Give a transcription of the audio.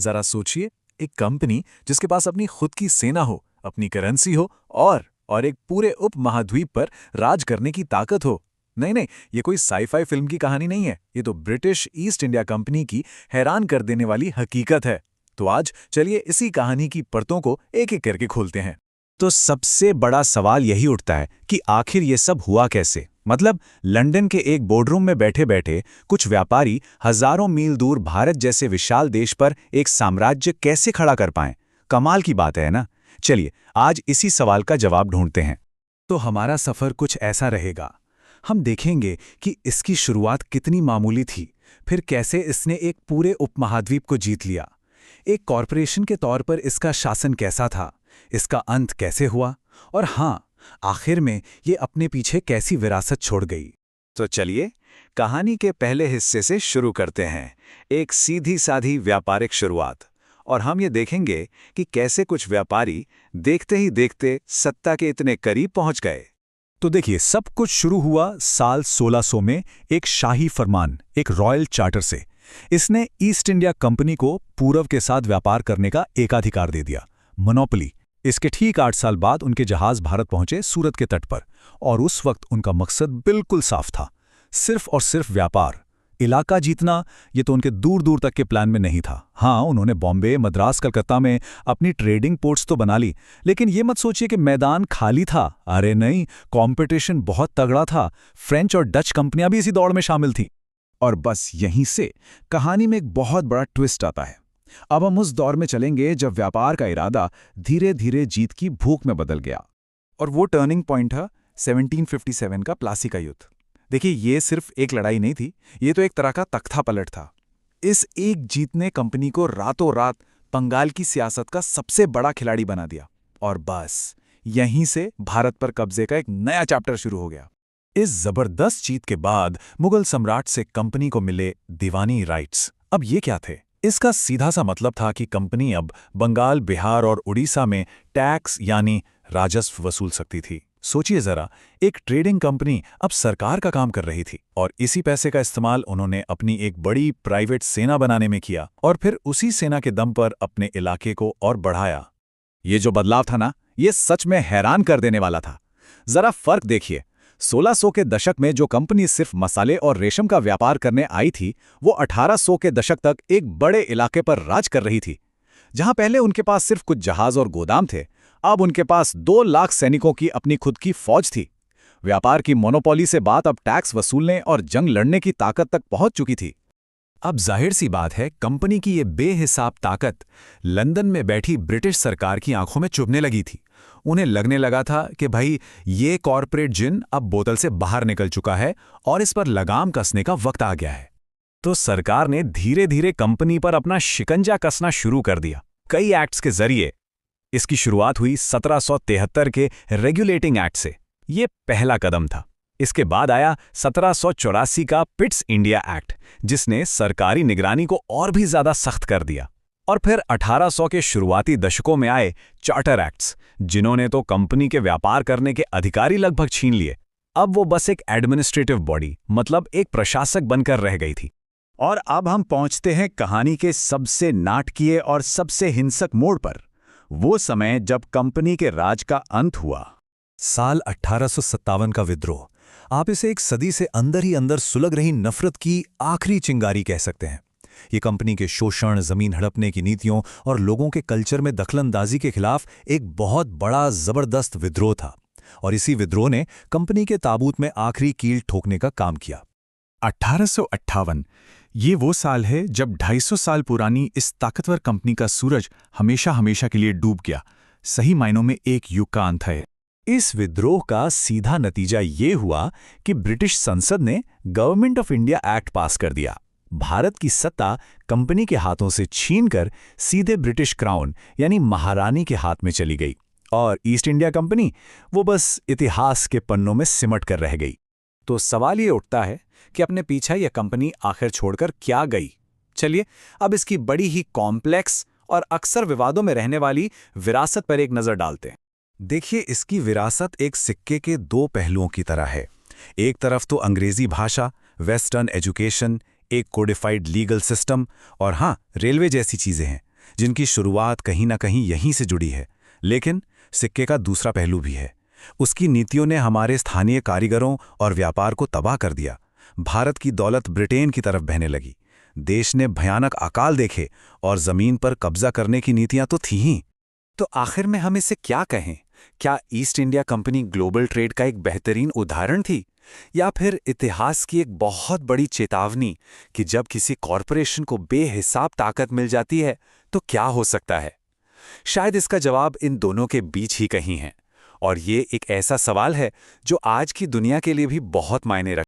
जरा सोचिए, एक कंपनी जिसके पास अपनी खुद की सेना हो, अपनी करेंसी हो और एक पूरे उपमहाद्वीप पर राज करने की ताकत हो। नहीं नहीं, ये कोई साईफाई फिल्म की कहानी नहीं है, ये तो ब्रिटिश ईस्ट इंडिया कंपनी की हैरान कर देने वाली हकीकत है। तो आज चलिए इसी कहानी की परतों को एक एक करके खोलते हैं। तो सबसे बड़ा सवाल यही उठता है कि आखिर ये सब हुआ कैसे। मतलब लंदन के एक बोर्डरूम में बैठे बैठे कुछ व्यापारी हजारों मील दूर भारत जैसे विशाल देश पर एक साम्राज्य कैसे खड़ा कर पाएं। कमाल की बात है ना। चलिए आज इसी सवाल का जवाब ढूंढते हैं। तो हमारा सफर कुछ ऐसा रहेगा। हम देखेंगे कि इसकी शुरुआत कितनी मामूली थी, फिर कैसे इसने एक पूरे उपमहाद्वीप को जीत लिया, एक कॉरपोरेशन के तौर पर इसका शासन कैसा था, इसका अंत कैसे हुआ, और हाँ, आखिर में ये अपने पीछे कैसी विरासत छोड़ गई। तो चलिए कहानी के पहले हिस्से से शुरू करते हैं, एक सीधी साधी व्यापारिक शुरुआत। और हम ये देखेंगे कि कैसे कुछ व्यापारी देखते ही देखते सत्ता के इतने करीब पहुंच गए। तो देखिए, सब कुछ शुरू हुआ साल 1600 में एक शाही फरमान, एक रॉयल चार्टर से। इसने ईस्ट इंडिया कंपनी को पूर्व के साथ व्यापार करने का एकाधिकार दे दिया, मोनोपोली। इसके ठीक 8 साल बाद उनके जहाज भारत पहुंचे सूरत के तट पर, और उस वक्त उनका मकसद बिल्कुल साफ था, सिर्फ और सिर्फ व्यापार। इलाका जीतना ये तो उनके दूर दूर तक के प्लान में नहीं था। हाँ, उन्होंने बॉम्बे, मद्रास, कलकत्ता में अपनी ट्रेडिंग पोर्ट्स तो बना ली, लेकिन ये मत सोचिए कि मैदान खाली था। अरे नहीं, कंपटीशन बहुत तगड़ा था। फ्रेंच और डच कंपनियां भी इसी दौड़ में शामिल थीं। और बस यहीं से कहानी में एक बहुत बड़ा ट्विस्ट आता है। अब हम उस दौर में चलेंगे जब व्यापार का इरादा धीरे धीरे जीत की भूख में बदल गया। और वो टर्निंग पॉइंट था 1757 का प्लासी का युद्ध। देखिए, ये सिर्फ एक लड़ाई नहीं थी, ये तो एक तरह का तख्ता पलट था। इस एक जीत ने कंपनी को रातों रात बंगाल की सियासत का सबसे बड़ा खिलाड़ी बना दिया। और बस यहीं से भारत पर कब्जे का एक नया चैप्टर शुरू हो गया। इस जबरदस्त जीत के बाद मुगल सम्राट से कंपनी को मिले दीवानी राइट्स। अब ये क्या थे? इसका सीधा सा मतलब था कि कंपनी अब बंगाल, बिहार और उड़ीसा में टैक्स यानी राजस्व वसूल सकती थी। सोचिए जरा, एक ट्रेडिंग कंपनी अब सरकार का काम कर रही थी, और इसी पैसे का इस्तेमाल उन्होंने अपनी एक बड़ी प्राइवेट सेना बनाने में किया, और फिर उसी सेना के दम पर अपने इलाके को और बढ़ाया। ये जो बदलाव था ना, ये सच में हैरान कर देने वाला था। जरा फर्क देखिए, 1600 के दशक में जो कंपनी सिर्फ मसाले और रेशम का व्यापार करने आई थी, वो 1800 के दशक तक एक बड़े इलाके पर राज कर रही थी। जहां पहले उनके पास सिर्फ कुछ जहाज और गोदाम थे, अब उनके पास 2 लाख सैनिकों की अपनी खुद की फौज थी। व्यापार की मोनोपोली से बात अब टैक्स वसूलने और जंग लड़ने की ताकत तक पहुंच चुकी थी। अब जाहिर सी बात है, कंपनी की ये बेहिसाब ताकत लंदन में बैठी ब्रिटिश सरकार की आंखों में चुभने लगी थी। उन्हें लगने लगा था कि भाई, ये कॉर्पोरेट जिन अब बोतल से बाहर निकल चुका है और इस पर लगाम कसने का वक्त आ गया है। तो सरकार ने धीरे धीरे कंपनी पर अपना शिकंजा कसना शुरू कर दिया, कई एक्ट्स के जरिए। इसकी शुरुआत हुई 1773 के रेगुलेटिंग एक्ट से। ये पहला कदम था। इसके बाद आया 1784 का पिट्स इंडिया एक्ट, जिसने सरकारी निगरानी को और भी ज्यादा सख्त कर दिया। और फिर 1800 के शुरुआती दशकों में आए चार्टर एक्ट्स, जिन्होंने तो कंपनी के व्यापार करने के अधिकारी लगभग छीन लिए। अब वो बस एक एडमिनिस्ट्रेटिव बॉडी, मतलब एक प्रशासक बनकर रह गई थी। और अब हम पहुंचते हैं कहानी के सबसे नाटकीय और सबसे हिंसक मोड़ पर, वो समय जब कंपनी के राज का अंत हुआ। साल 1857 का विद्रोह। आप इसे एक सदी से अंदर ही अंदर सुलग रही नफरत की आखिरी चिंगारी कह सकते हैं। ये कंपनी के शोषण, जमीन हड़पने की नीतियों और लोगों के कल्चर में दखलंदाजी के खिलाफ एक बहुत बड़ा जबरदस्त विद्रोह था। और इसी विद्रोह ने कंपनी के ताबूत में आखिरी कील ठोकने का काम किया। 1858 ये वो साल है जब 250 साल पुरानी इस ताकतवर कंपनी का सूरज हमेशा हमेशा के लिए डूब गया। सही मायनों में एक युग का अंत है। इस विद्रोह का सीधा नतीजा ये हुआ कि ब्रिटिश संसद ने गवर्नमेंट ऑफ इंडिया एक्ट पास कर दिया। भारत की सत्ता कंपनी के हाथों से छीनकर सीधे ब्रिटिश क्राउन यानी महारानी के हाथ में चली गई, और ईस्ट इंडिया कंपनी वो बस इतिहास के पन्नों में सिमट कर रह गई। तो सवाल ये उठता है कि अपने पीछे यह कंपनी आखिर छोड़कर क्या गई। चलिए अब इसकी बड़ी ही कॉम्प्लेक्स और अक्सर विवादों में रहने वाली विरासत पर एक नजर डालते हैं। देखिए, इसकी विरासत एक सिक्के के 2 पहलुओं की तरह है। एक तरफ तो अंग्रेजी भाषा, वेस्टर्न एजुकेशन, एक कोडिफाइड लीगल सिस्टम और हाँ, रेलवे जैसी चीजें हैं। जिनकी शुरुआत कहीं ना कहीं यहीं से जुड़ी है। लेकिन सिक्के का दूसरा पहलू भी है। उसकी नीतियों ने हमारे स्थानीय कारीगरों और व्यापार को तबाह कर दिया। भारत की दौलत ब्रिटेन की तरफ बहने लगी। देश ने भयानक अकाल देखे और जमीन पर कब्जा करने की नीतियां तो थी ही। तो आखिर में हम इसे क्या कहें? क्या east India company global trade का एक बेहतरीन उदाहरण थी, या फिर इतिहास की एक बहुत बड़ी चेतावनी कि जब किसी कॉरपोरेशन को बेहिसाब ताकत मिल जाती है तो क्या हो सकता है? शायद इसका जवाब इन दोनों के बीच ही कहीं है, और ये एक ऐसा सवाल है जो आज की दुनिया के लिए भी बहुत मायने रखता है।